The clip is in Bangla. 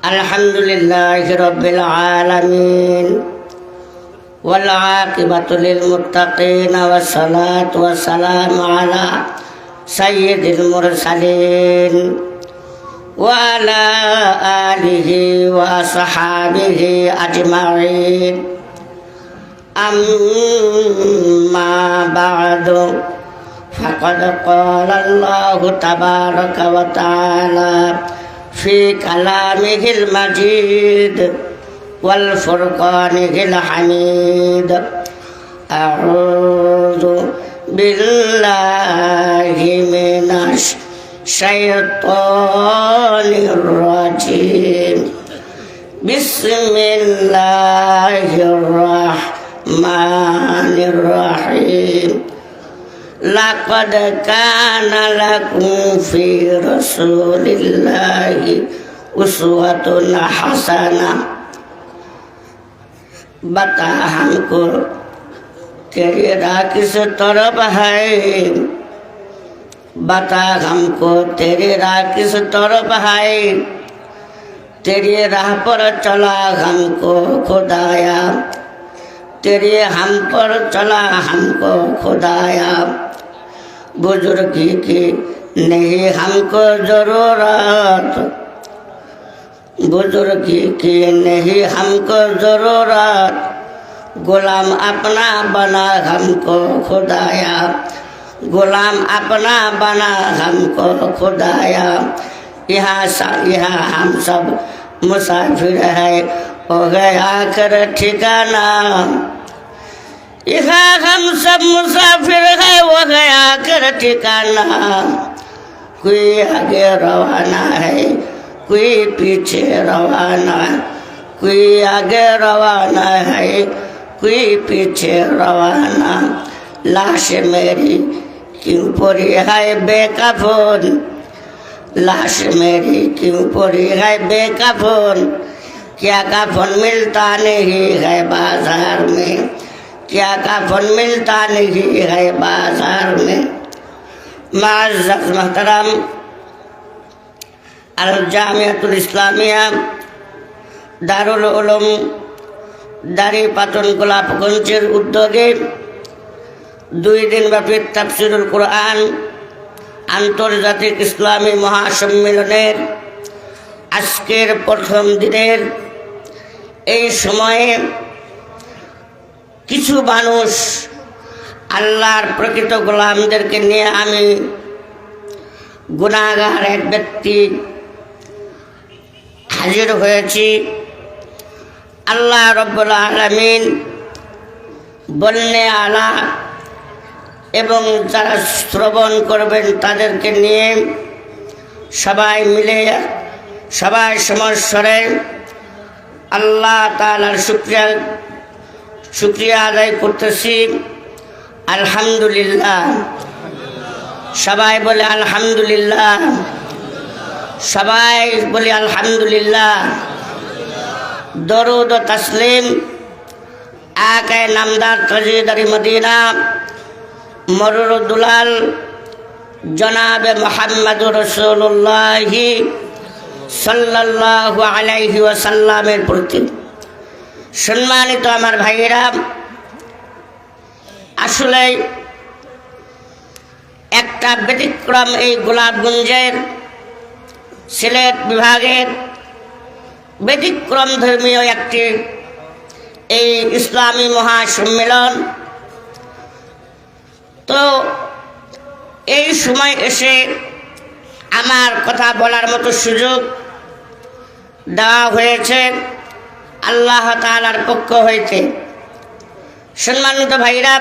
আলহামদুলিল্লাহি রাব্বিল আলামিন ওয়াল আকিবাতু লিল মুত্তাকিন ওয়াস সালাতু ওয়াস সালামু আলা সাইয়্যিদিল মুরসালিন ওয়া আলা আলিহি ওয়া আসহাবিহি আজমাইন আম্মা বা'দু ফাকাদ ক্বালা আল্লাহু তাবারাকা ওয়া তাআলা في كلامه المجيد والفرقانه الحميد أعوذ بالله من الشيطان الرجيم بسم الله الرحمن الرحيم لقد كان لكم في رسول الله أسوة حسنة बता हमको तेरी राह किस तरफ है बता हमको तेरी राह किस तरफ है तेरी राह पर चला हमको खुदाया तेरे हम पर चला हमको खुदाया बुजुर्गी की नहीं हमको जरूरत बुजुर्गी की नहीं हमको जरूरत गुलाम अपना बना हमको खुदाया गुलाम अपना बना हमको खुदाया यहाँ हम सब मुसाफिर है हो गया कर ठिकाना यहाँ हम सब मुसाफिर है वो गया कर ठिकाना कोई आगे रवाना है कोई पीछे रवाना कोई आगे रवाना है कोई पीछे रवाना लाश मेरी क्यों पड़ी है बेकफन लाश मेरी क्यों पड़ी है बेकफन क्या कफन मिलता नहीं है बाजार में क्या कफन मिलता नहीं है बाजार में मुअज़्ज़ज़ मोहतरम अल जामियातुल इस्लामिया दारुल उलूम दारिपाटন গোলাপগঞ্জের উদ্যোগে 2 দিনব্যাপী তাফসীরুল কুরআন আন্তর্জাতিক ইসলামী মহাসম্মেলনের আজকের প্রথম দিনের এই সময়ে কিছু মানুষ আল্লাহর প্রকৃত গোলামদেরকে নিয়ে আমি গুনাহগার এক ব্যক্তি হাজির হয়েছি আল্লাহ রাব্বুল আলামিন বলনে আলা এবং যারা শ্রবণ করবেন তাদেরকে নিয়ে সবাই মিলে সবাই সমস্বরে আল্লাহ তাআলার শুকরিয়া আদায় করতেছি আলহামদুলিল্লাহ সবাই বলে আলহামদুলিল্লাহ সবাই বলে আলহামদুলিল্লাহ দরুদ ও তাসলিম আকা নামদার তাজদারি মদিনা মরুর দুলাল জনাবে মুহাম্মদুর রাসূলুল্লাহ সাল্লাল্লাহু আলাইহি ওয়াসাল্লামের প্রতি সম্মানিত আমার ভাইয়েরা আসলে একটা ব্যতিক্রম এই গোলাপগঞ্জের সিলেট বিভাগের ব্যতিক্রম ধর্মীয় একটি এই ইসলামী মহাসম্মেলন তো এই সময় এসে আমার কথা বলার মতো সুযোগ দেওয়া হয়েছে আল্লাহ তাআলার পক্ষ হইতে সম্মানিত ভাইরা